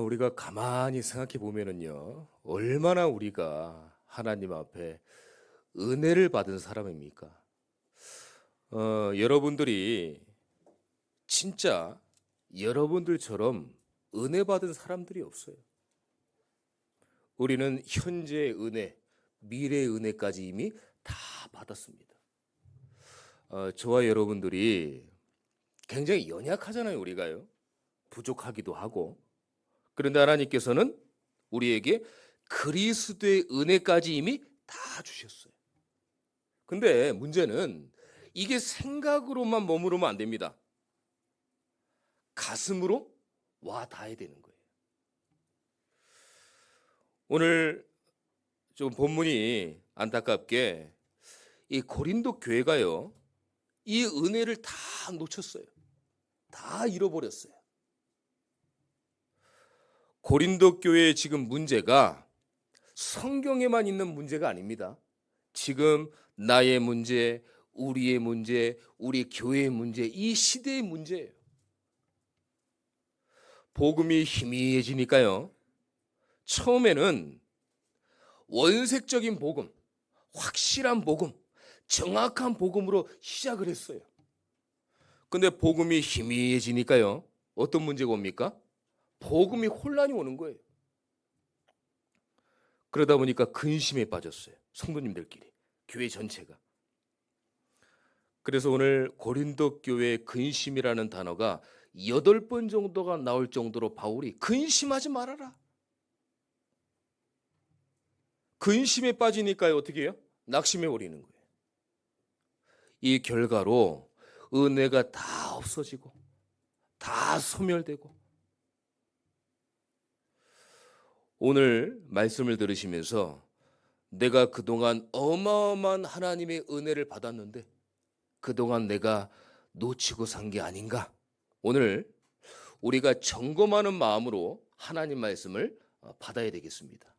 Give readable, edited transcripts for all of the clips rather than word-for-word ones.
우리가 가만히 생각해 보면은요, 얼마나 우리가 하나님 앞에 은혜를 받은 사람입니까? 여러분들이 진짜 여러분들처럼 은혜 받은 사람들이 없어요. 우리는 현재의 은혜, 미래의 은혜까지 이미 다 받았습니다. 저와 여러분들이 굉장히 연약하잖아요, 우리가요. 부족하기도 하고. 그런데 하나님께서는 우리에게 그리스도의 은혜까지 이미 다 주셨어요. 근데 문제는 이게 생각으로만 머무르면 안 됩니다. 가슴으로 와 닿아야 되는 거예요. 오늘 좀 본문이 안타깝게 이 고린도 교회가요, 이 은혜를 다 놓쳤어요. 다 잃어버렸어요. 고린도 교회의 지금 문제가 성경에만 있는 문제가 아닙니다. 지금 나의 문제, 우리의 문제, 우리 교회의 문제, 이 시대의 문제예요. 복음이 희미해지니까요, 처음에는 원색적인 복음, 확실한 복음, 정확한 복음으로 시작을 했어요. 근데 복음이 희미해지니까요, 어떤 문제가 옵니까? 복음이 혼란이 오는 거예요. 그러다 보니까 근심에 빠졌어요. 성도님들끼리, 교회 전체가. 그래서 오늘 고린도 교회 근심이라는 단어가 8번 정도가 나올 정도로 바울이 근심하지 말아라. 근심에 빠지니까요, 어떻게 해요? 낙심해 버리는 거예요. 이 결과로 은혜가 다 없어지고 다 소멸되고, 오늘 말씀을 들으시면서 내가 그동안 어마어마한 하나님의 은혜를 받았는데 그동안 내가 놓치고 산 게 아닌가? 오늘 우리가 점검하는 마음으로 하나님 말씀을 받아야 되겠습니다.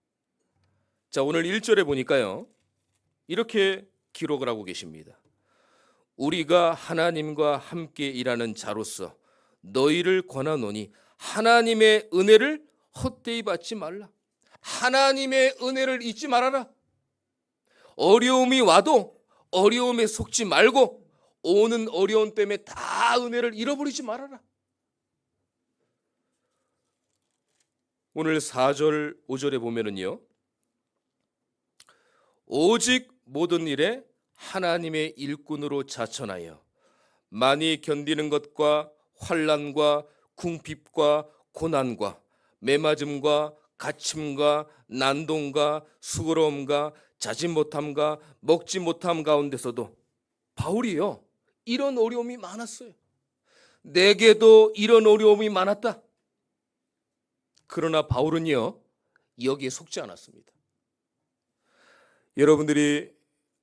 자, 오늘 1절에 보니까요, 이렇게 기록을 하고 계십니다. 우리가 하나님과 함께 일하는 자로서 너희를 권하노니 하나님의 은혜를 헛되이 받지 말라. 하나님의 은혜를 잊지 말아라. 어려움이 와도 어려움에 속지 말고 오는 어려움 때문에 다 은혜를 잃어버리지 말아라. 오늘 4절, 5절에 보면은요, 오직 모든 일에 하나님의 일꾼으로 자천하여 많이 견디는 것과 환난과 궁핍과 고난과 매맞음과 갇힘과 난동과 수고로움과 자지 못함과 먹지 못함 가운데서도 바울이요, 이런 어려움이 많았어요. 내게도 이런 어려움이 많았다. 그러나 바울은요, 여기에 속지 않았습니다. 여러분들이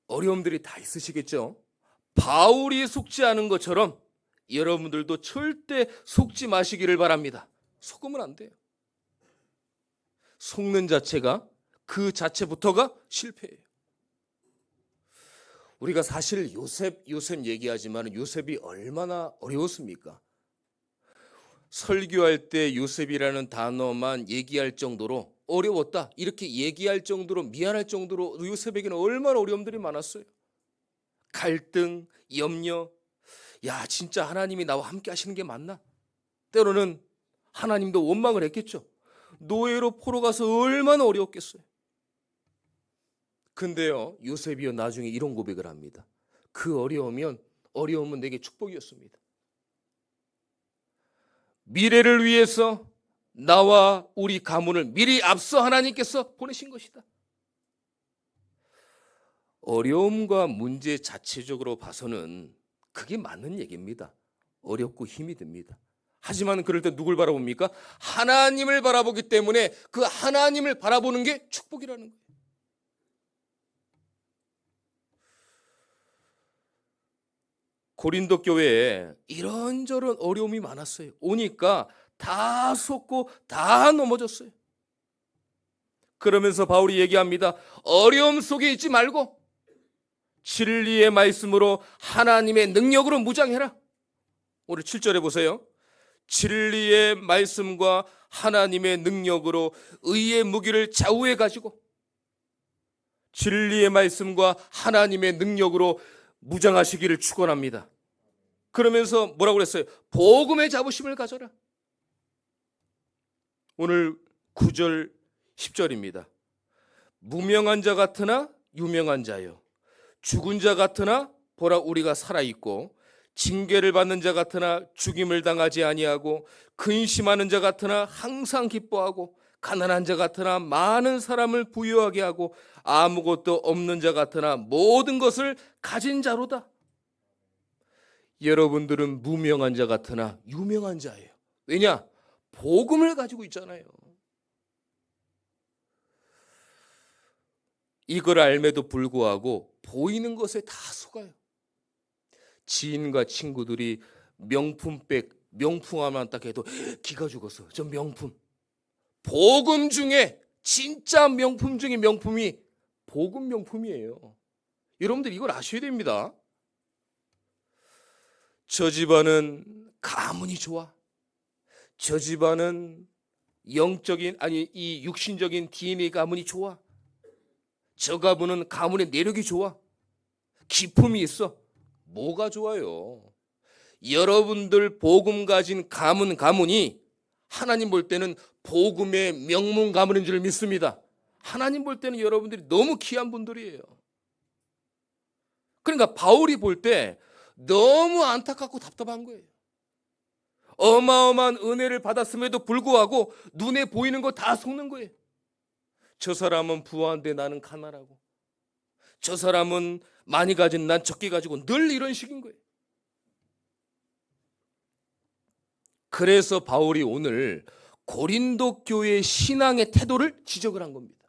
어려움들이 다 있으시겠죠? 바울이 속지 않은 것처럼 여러분들도 절대 속지 마시기를 바랍니다. 속으면 안 돼요. 속는 자체가, 그 자체부터가 실패예요. 우리가 사실 요셉 얘기하지만 요셉이 얼마나 어려웠습니까? 설교할 때 요셉이라는 단어만 얘기할 정도로 어려웠다, 이렇게 얘기할 정도로, 미안할 정도로 요셉에게는 얼마나 어려움들이 많았어요. 갈등, 염려, 야, 진짜 하나님이 나와 함께 하시는 게 맞나? 때로는 하나님도 원망을 했겠죠. 노예로 포로 가서 얼마나 어려웠겠어요. 근데요, 요셉이요, 나중에 이런 고백을 합니다. 그 어려움은 내게 축복이었습니다. 미래를 위해서 나와 우리 가문을 미리 앞서 하나님께서 보내신 것이다. 어려움과 문제 자체적으로 봐서는 그게 맞는 얘기입니다. 어렵고 힘이 듭니다. 하지만 그럴 때 누굴 바라봅니까? 하나님을 바라보기 때문에 그 하나님을 바라보는 게 축복이라는 거예요. 고린도 교회에 이런저런 어려움이 많았어요. 오니까 다 속고 다 넘어졌어요. 그러면서 바울이 얘기합니다. 어려움 속에 있지 말고 진리의 말씀으로 하나님의 능력으로 무장해라. 오늘 7절에 보세요. 진리의 말씀과 하나님의 능력으로 의의 무기를 좌우해 가지고 진리의 말씀과 하나님의 능력으로 무장하시기를 축원합니다. 그러면서 뭐라고 그랬어요? 복음의 자부심을 가져라. 오늘 9절 10절입니다. 무명한 자 같으나 유명한 자요, 죽은 자 같으나 보라 우리가 살아있고, 징계를 받는 자 같으나 죽임을 당하지 아니하고, 근심하는 자 같으나 항상 기뻐하고, 가난한 자 같으나 많은 사람을 부유하게 하고, 아무것도 없는 자 같으나 모든 것을 가진 자로다. 여러분들은 무명한 자 같으나 유명한 자예요. 왜냐? 복음을 가지고 있잖아요. 이걸 알매도 불구하고 보이는 것에 다 속아요. 지인과 친구들이 명품백, 명품 하나만 딱 해도 기가 죽었어. 저 명품. 복음 중에 진짜 명품 중에 명품이 복음 명품이에요. 여러분들 이걸 아셔야 됩니다. 저 집안은 가문이 좋아. 저 집안은 영적인, 아니 이 육신적인 DNA 가문이 좋아. 저 가문은 가문의 내력이 좋아. 기품이 있어. 뭐가 좋아요? 여러분들 복음 가진 가문이 하나님 볼 때는 복음의 명문 가문인 줄 믿습니다. 하나님 볼 때는 여러분들이 너무 귀한 분들이에요. 그러니까 바울이 볼 때 너무 안타깝고 답답한 거예요. 어마어마한 은혜를 받았음에도 불구하고 눈에 보이는 거 다 속는 거예요. 저 사람은 부한데 나는 가난하고, 저 사람은 많이 가진 난 적게 가지고, 늘 이런 식인 거예요. 그래서 바울이 오늘 고린도 교회의 신앙의 태도를 지적을 한 겁니다.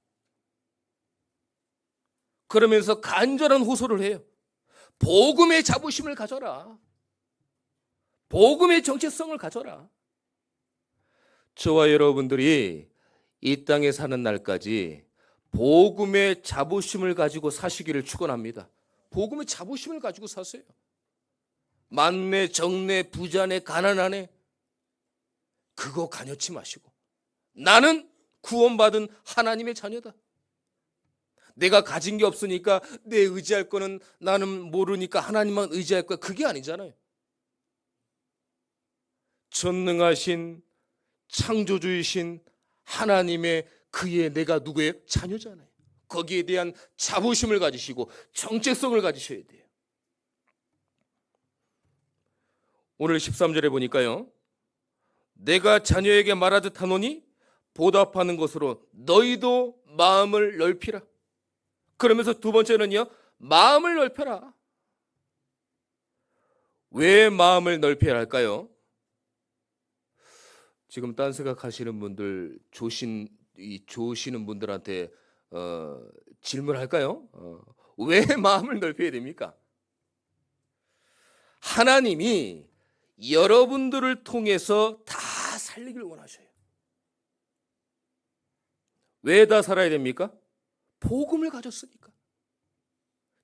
그러면서 간절한 호소를 해요. 복음의 자부심을 가져라. 복음의 정체성을 가져라. 저와 여러분들이 이 땅에 사는 날까지 복음의 자부심을 가지고 사시기를 축원합니다. 복음의 자부심을 가지고 사세요. 만내, 정내, 부자내, 가난하네, 그거 가녀치 마시고 나는 구원받은 하나님의 자녀다. 내가 가진 게 없으니까 내 의지할 거는, 나는 모르니까 하나님만 의지할 거야. 그게 아니잖아요. 전능하신 창조주이신 하나님의 그의 내가 누구예요? 자녀잖아요. 거기에 대한 자부심을 가지시고 정체성을 가지셔야 돼요. 오늘 13절에 보니까요, 내가 자녀에게 말하듯 하노니 보답하는 것으로 너희도 마음을 넓히라. 그러면서 두 번째는요, 마음을 넓혀라. 왜 마음을 넓혀야 할까요? 지금 딴 생각하시는 분들, 조시는 분들한테 질문할까요? 왜 마음을 넓혀야 됩니까? 하나님이 여러분들을 통해서 다 살리길 원하셔요. 왜 다 살아야 됩니까? 복음을 가졌으니까.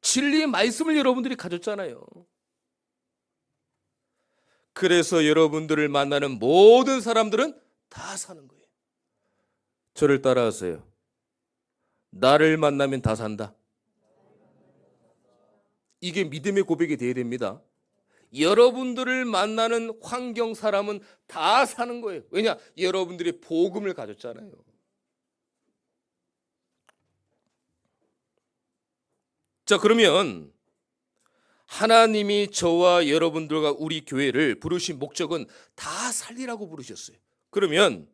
진리의 말씀을 여러분들이 가졌잖아요. 그래서 여러분들을 만나는 모든 사람들은 다 사는 거예요. 저를 따라하세요. 나를 만나면 다 산다. 이게 믿음의 고백이 돼야 됩니다. 여러분들을 만나는 환경, 사람은 다 사는 거예요. 왜냐? 여러분들이 복음을 가졌잖아요. 자, 그러면 하나님이 저와 여러분들과 우리 교회를 부르신 목적은 다 살리라고 부르셨어요. 그러면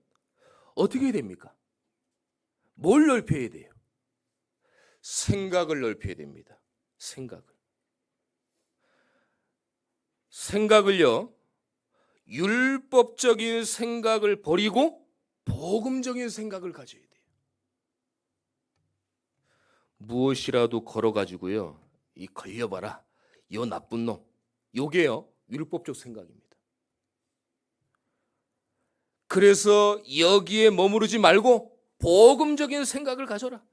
어떻게 해야 됩니까? 뭘 넓혀야 돼요? 생각을 넓혀야 됩니다. 생각을요, 율법적인 생각을 버리고 복음적인 생각을 가져야 돼요. 무엇이라도 걸어가지고요, 이 걸려봐라, 요 나쁜 놈, 요게요 율법적 생각입니다. 그래서 여기에 머무르지 말고 복음적인 생각을 가져라.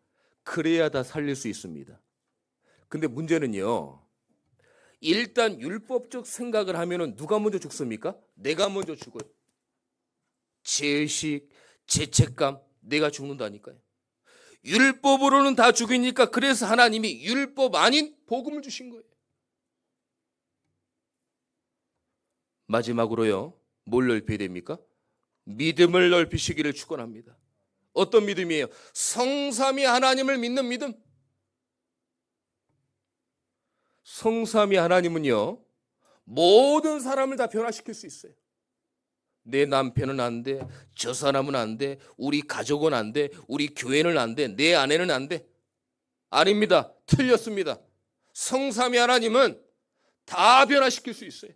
그래야 다 살릴 수 있습니다. 근데 문제는요, 일단 율법적 생각을 하면은 누가 먼저 죽습니까? 내가 먼저 죽어요. 죄의식, 죄책감, 내가 죽는다니까요. 율법으로는 다 죽이니까 그래서 하나님이 율법 아닌 복음을 주신 거예요. 마지막으로요. 뭘 넓혀야 됩니까? 믿음을 넓히시기를 축원합니다. 어떤 믿음이에요? 성삼위 하나님을 믿는 믿음. 성삼위 하나님은요, 모든 사람을 다 변화시킬 수 있어요. 내 남편은 안 돼, 저 사람은 안 돼, 우리 가족은 안 돼, 우리 교회는 안 돼, 내 아내는 안 돼. 아닙니다. 틀렸습니다. 성삼위 하나님은 다 변화시킬 수 있어요.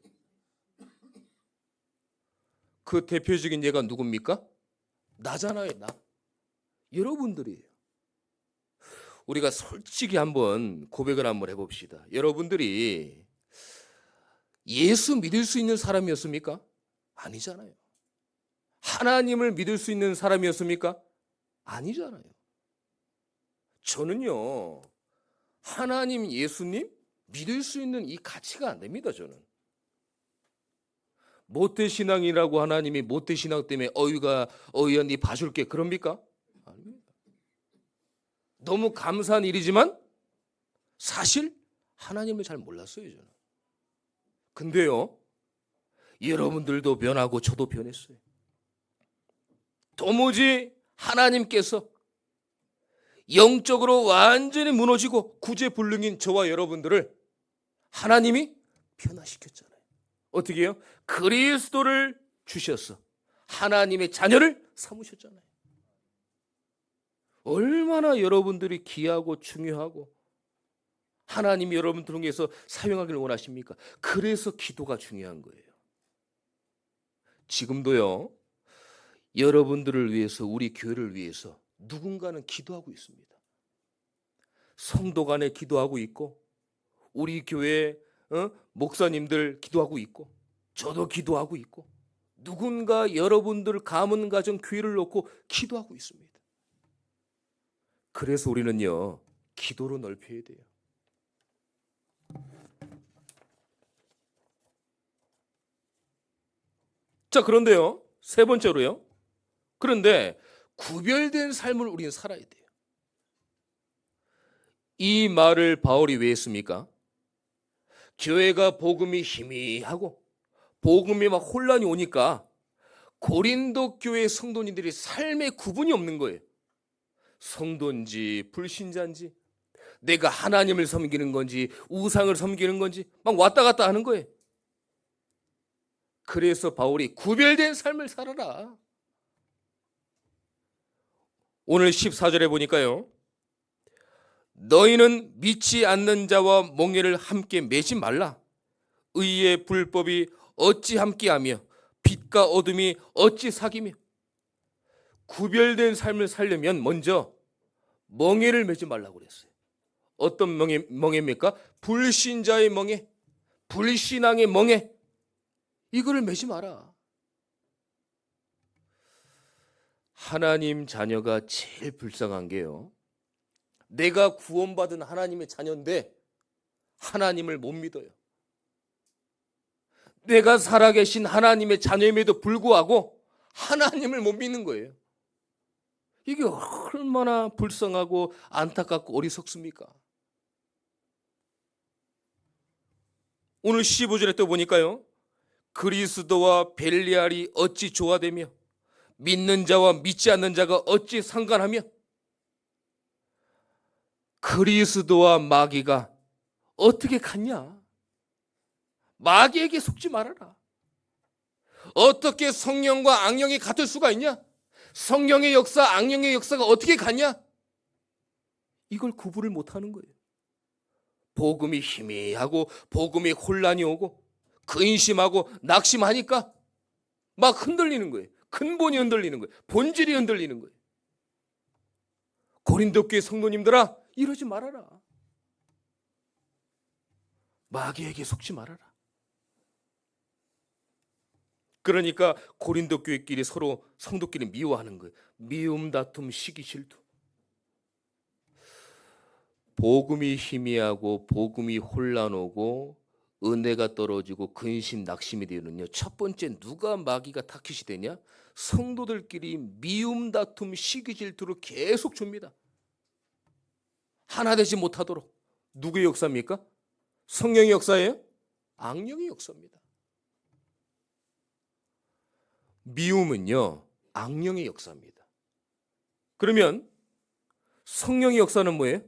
그 대표적인 예가 누굽니까? 나잖아요, 나. 여러분들이에요. 우리가 솔직히 한번 고백을 한번 해봅시다. 여러분들이 예수 믿을 수 있는 사람이었습니까? 아니잖아요. 하나님을 믿을 수 있는 사람이었습니까? 아니잖아요. 저는요, 하나님, 예수님 믿을 수 있는 이 가치가 안 됩니다, 저는. 모태신앙이라고 하나님이 모태신앙 때문에 어이야 네 봐줄게 그럽니까? 아닙니다. 너무 감사한 일이지만 사실 하나님을 잘 몰랐어요, 저는. 근데요, 여러분들도 변하고 저도 변했어요. 도무지 하나님께서 영적으로 완전히 무너지고 구제불능인 저와 여러분들을 하나님이 변화시켰잖아요. 어떻게 해요? 그리스도를 주셔서 하나님의 자녀를 삼으셨잖아요. 얼마나 여러분들이 귀하고 중요하고 하나님이 여러분들을 통해서 사용하기를 원하십니까? 그래서 기도가 중요한 거예요. 지금도요, 여러분들을 위해서, 우리 교회를 위해서 누군가는 기도하고 있습니다. 성도 간에 기도하고 있고, 우리 교회 목사님들 기도하고 있고, 저도 기도하고 있고, 누군가 여러분들 가문 가정 교회를 놓고 기도하고 있습니다. 그래서 우리는요, 기도로 넓혀야 돼요. 자, 그런데요, 세 번째로요. 그런데 구별된 삶을 우리는 살아야 돼요. 이 말을 바울이 왜 했습니까? 교회가 복음이 희미하고 복음이 막 혼란이 오니까 고린도 교회 성도님들이 삶의 구분이 없는 거예요. 성도인지 불신자인지, 내가 하나님을 섬기는 건지 우상을 섬기는 건지 막 왔다 갔다 하는 거예요. 그래서 바울이 구별된 삶을 살아라. 오늘 14절에 보니까요, 너희는 믿지 않는 자와 멍에를 함께 매지 말라. 의의 불법이 어찌 함께하며 빛과 어둠이 어찌 사귀며. 구별된 삶을 살려면 먼저 멍에를 매지 말라고 그랬어요. 어떤 멍에입니까? 불신자의 멍에, 불신앙의 멍에. 이거를 매지 마라. 하나님 자녀가 제일 불쌍한 게요, 내가 구원받은 하나님의 자녀인데 하나님을 못 믿어요. 내가 살아계신 하나님의 자녀임에도 불구하고 하나님을 못 믿는 거예요. 이게 얼마나 불쌍하고 안타깝고 어리석습니까? 오늘 15절에 또 보니까요, 그리스도와 벨리알이 어찌 조화되며 믿는 자와 믿지 않는 자가 어찌 상관하며. 그리스도와 마귀가 어떻게 같냐? 마귀에게 속지 말아라. 어떻게 성령과 악령이 같을 수가 있냐? 성령의 역사, 악령의 역사가 어떻게 같냐? 이걸 구분을 못하는 거예요. 복음이 희미하고 복음이 혼란이 오고 근심하고 낙심하니까 막 흔들리는 거예요. 근본이 흔들리는 거예요. 본질이 흔들리는 거예요. 고린도 교회 성도님들아, 이러지 말아라. 마귀에게 속지 말아라. 그러니까 고린도 교회끼리 서로 성도끼리 미워하는 거예요. 미움, 다툼, 시기, 질투. 복음이 희미하고 복음이 혼란오고 은혜가 떨어지고 근심 낙심이 되는요, 첫 번째 누가 마귀가 타깃이 되냐? 성도들끼리 미움 다툼 시기 질투를 계속 줍니다. 하나 되지 못하도록. 누구의 역사입니까? 성령의 역사예요? 악령의 역사입니다. 미움은요, 악령의 역사입니다. 그러면 성령의 역사는 뭐예요?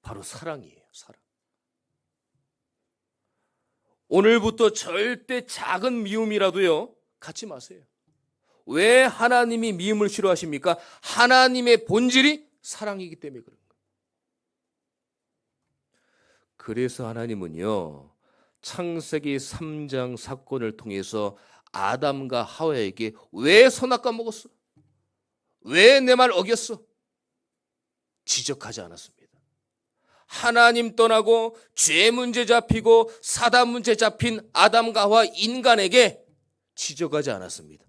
바로 사랑이에요. 사랑. 오늘부터 절대 작은 미움이라도요, 갖지 마세요. 왜 하나님이 미움을 싫어하십니까? 하나님의 본질이 사랑이기 때문에 그런 거예요. 그래서 하나님은요, 창세기 3장 사건을 통해서 아담과 하와에게 왜 선악과 먹었어? 왜 내 말 어겼어? 지적하지 않았습니다. 하나님 떠나고 죄 문제 잡히고 사단 문제 잡힌 아담과 하와 인간에게 지적하지 않았습니다.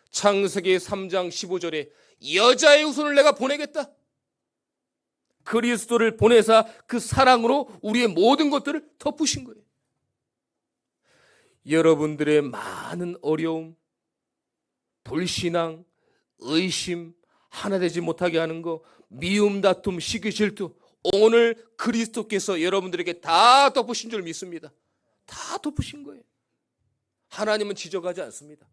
창세기 3장 15절에 여자의 후손을 내가 보내겠다. 그리스도를 보내사 그 사랑으로 우리의 모든 것들을 덮으신 거예요. 여러분들의 많은 어려움, 불신앙, 의심, 하나 되지 못하게 하는 거, 미움, 다툼, 시기, 질투, 오늘 그리스도께서 여러분들에게 다 덮으신 줄 믿습니다. 다 덮으신 거예요. 하나님은 지적하지 않습니다.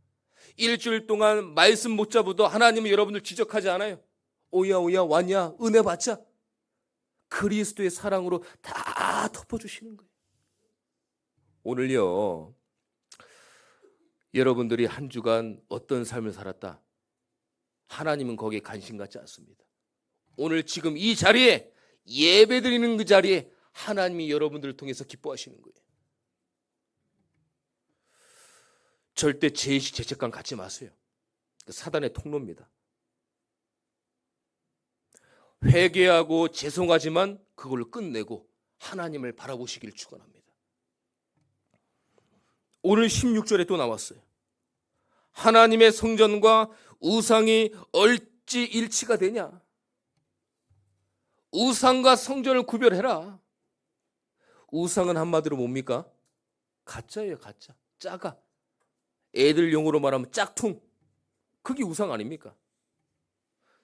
일주일 동안 말씀 못 잡아도 하나님은 여러분들 지적하지 않아요. 오야 오야 왔냐? 은혜 받자. 그리스도의 사랑으로 다 덮어주시는 거예요. 오늘요, 여러분들이 한 주간 어떤 삶을 살았다, 하나님은 거기에 관심 갖지 않습니다. 오늘 지금 이 자리에, 예배드리는 그 자리에 하나님이 여러분들을 통해서 기뻐하시는 거예요. 절대 죄의식 죄책감 갖지 마세요. 사단의 통로입니다. 회개하고 죄송하지만 그걸로 끝내고 하나님을 바라보시길 축원합니다. 오늘 16절에 또 나왔어요. 하나님의 성전과 우상이 얼찌 일치가 되냐? 우상과 성전을 구별해라. 우상은 한마디로 뭡니까? 가짜예요. 가짜. 짜가. 애들 용어로 말하면 짝퉁. 그게 우상 아닙니까?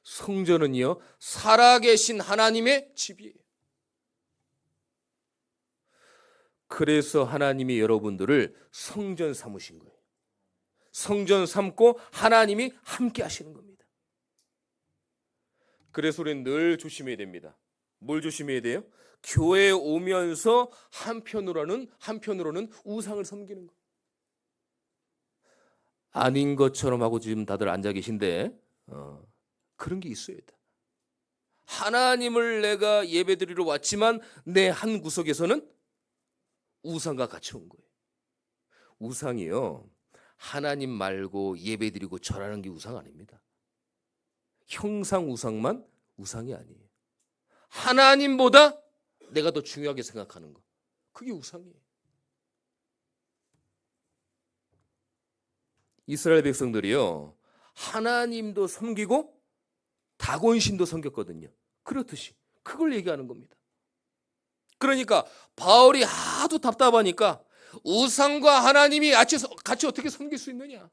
성전은요, 살아계신 하나님의 집이에요. 그래서 하나님이 여러분들을 성전 삼으신 거예요. 성전 삼고 하나님이 함께 하시는 겁니다. 그래서 우리는 늘 조심해야 됩니다. 뭘 조심해야 돼요? 교회에 오면서 한편으로는 우상을 섬기는 거. 아닌 것처럼 하고 지금 다들 앉아 계신데 그런 게 있어야 돼. 하나님을 내가 예배드리러 왔지만 내 한 구석에서는 우상과 같이 온 거예요. 우상이요, 하나님 말고 예배드리고 절하는 게 우상 아닙니다. 형상 우상만 우상이 아니에요. 하나님보다 내가 더 중요하게 생각하는 거, 그게 우상이에요. 이스라엘 백성들이요, 하나님도 섬기고 다곤신도 섬겼거든요. 그렇듯이 그걸 얘기하는 겁니다. 그러니까 바울이 하도 답답하니까 우상과 하나님이 같이 어떻게 섬길 수 있느냐?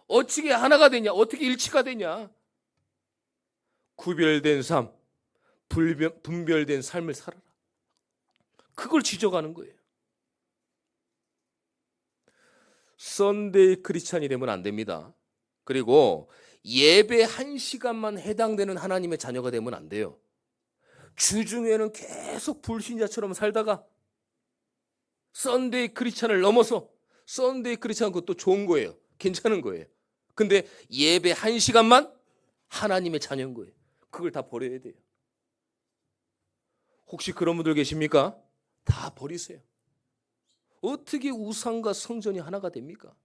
어떻게 하나가 되냐? 어떻게 일치가 되냐? 구별된 삶, 분별된 삶을 살아라. 그걸 지적하는 거예요. 썬데이 크리스찬이 되면 안 됩니다. 그리고 예배 1시간만 해당되는 하나님의 자녀가 되면 안 돼요. 주중에는 계속 불신자처럼 살다가 썬데이 크리스찬을 넘어서, 썬데이 크리스찬은 그것도 좋은 거예요. 괜찮은 거예요. 근데 예배 1시간만 하나님의 자녀인 거예요. 그걸 다 버려야 돼요. 혹시 그런 분들 계십니까? 다 버리세요. 어떻게 우상과 성전이 하나가 됩니까?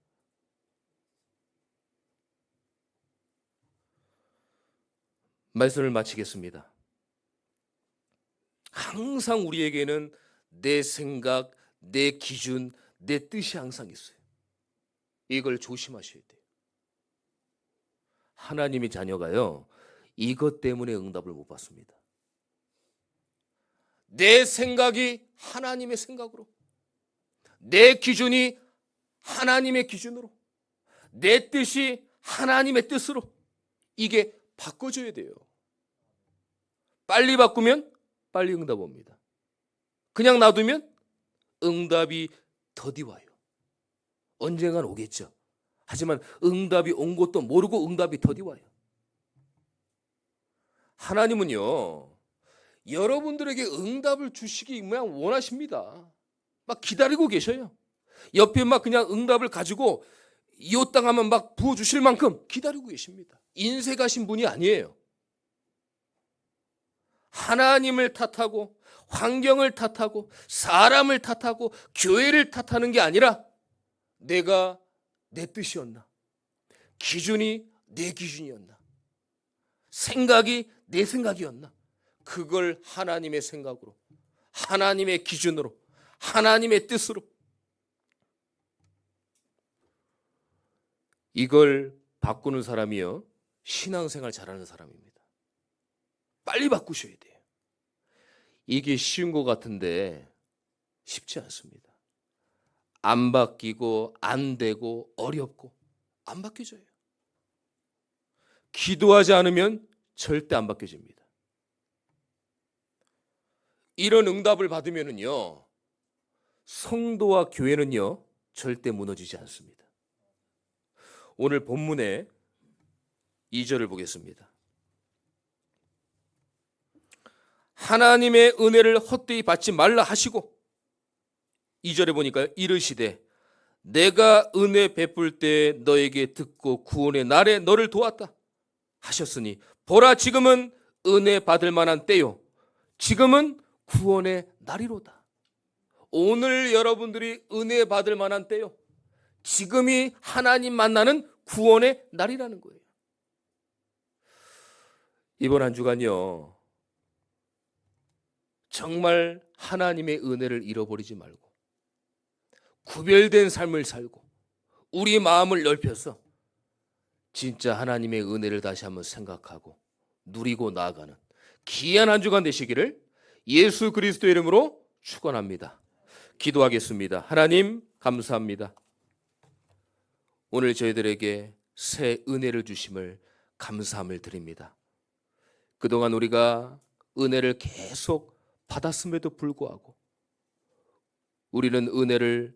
말씀을 마치겠습니다. 항상 우리에게는 내 생각, 내 기준, 내 뜻이 항상 있어요. 이걸 조심하셔야 돼요. 하나님의 자녀가요, 이것 때문에 응답을 못 받습니다. 내 생각이 하나님의 생각으로, 내 기준이 하나님의 기준으로, 내 뜻이 하나님의 뜻으로 이게 바꿔줘야 돼요. 빨리 바꾸면 빨리 응답 옵니다. 그냥 놔두면 응답이 더디 와요. 언젠간 오겠죠. 하지만 응답이 온 것도 모르고 응답이 더디 와요. 하나님은요, 여러분들에게 응답을 주시기 모양 원하십니다. 막 기다리고 계셔요. 옆에 막 그냥 응답을 가지고 이 땅 하면 막 부어주실 만큼 기다리고 계십니다. 인색하신 분이 아니에요. 하나님을 탓하고 환경을 탓하고 사람을 탓하고 교회를 탓하는 게 아니라 내가 내 뜻이었나, 기준이 내 기준이었나, 생각이 내 생각이었나, 그걸 하나님의 생각으로, 하나님의 기준으로, 하나님의 뜻으로, 이걸 바꾸는 사람이요, 신앙생활 잘하는 사람입니다. 빨리 바꾸셔야 돼요. 이게 쉬운 것 같은데 쉽지 않습니다. 안 바뀌고 안 되고 어렵고 안 바뀌어져요. 기도하지 않으면 절대 안 바뀌어집니다. 이런 응답을 받으면은요, 성도와 교회는요 절대 무너지지 않습니다. 오늘 본문의 2절을 보겠습니다. 하나님의 은혜를 헛되이 받지 말라 하시고, 2절에 보니까 이르시되 내가 은혜 베풀 때 너에게 듣고 구원의 날에 너를 도왔다 하셨으니 보라 지금은 은혜 받을 만한 때요 지금은 구원의 날이로다. 오늘 여러분들이 은혜 받을 만한 때요, 지금이 하나님 만나는 구원의 날이라는 거예요. 이번 한 주간요, 정말 하나님의 은혜를 잃어버리지 말고 구별된 삶을 살고 우리 마음을 넓혀서 진짜 하나님의 은혜를 다시 한번 생각하고 누리고 나아가는 귀한 한 주간 되시기를 예수 그리스도의 이름으로 축원합니다. 기도하겠습니다. 하나님 감사합니다. 오늘 저희들에게 새 은혜를 주심을 감사함을 드립니다. 그동안 우리가 은혜를 계속 받았음에도 불구하고 우리는 은혜를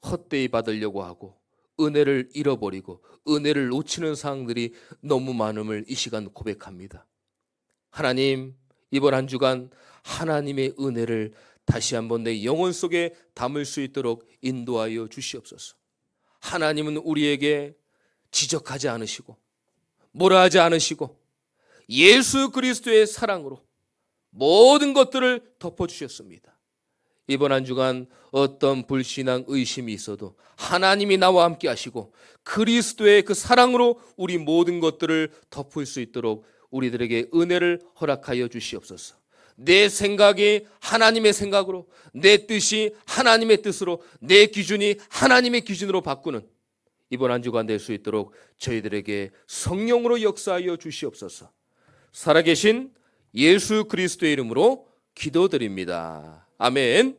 헛되이 받으려고 하고 은혜를 잃어버리고 은혜를 놓치는 상황들이 너무 많음을 이 시간 고백합니다. 하나님, 이번 한 주간 하나님의 은혜를 다시 한번 내 영혼 속에 담을 수 있도록 인도하여 주시옵소서. 하나님은 우리에게 지적하지 않으시고 뭐라 하지 않으시고 예수 그리스도의 사랑으로 모든 것들을 덮어주셨습니다. 이번 한 주간 어떤 불신앙 의심이 있어도 하나님이 나와 함께 하시고 그리스도의 그 사랑으로 우리 모든 것들을 덮을 수 있도록 우리들에게 은혜를 허락하여 주시옵소서. 내 생각이 하나님의 생각으로, 내 뜻이 하나님의 뜻으로, 내 기준이 하나님의 기준으로 바꾸는 이번 한 주간 될 수 있도록 저희들에게 성령으로 역사하여 주시옵소서. 살아계신 예수 그리스도의 이름으로 기도드립니다. 아멘.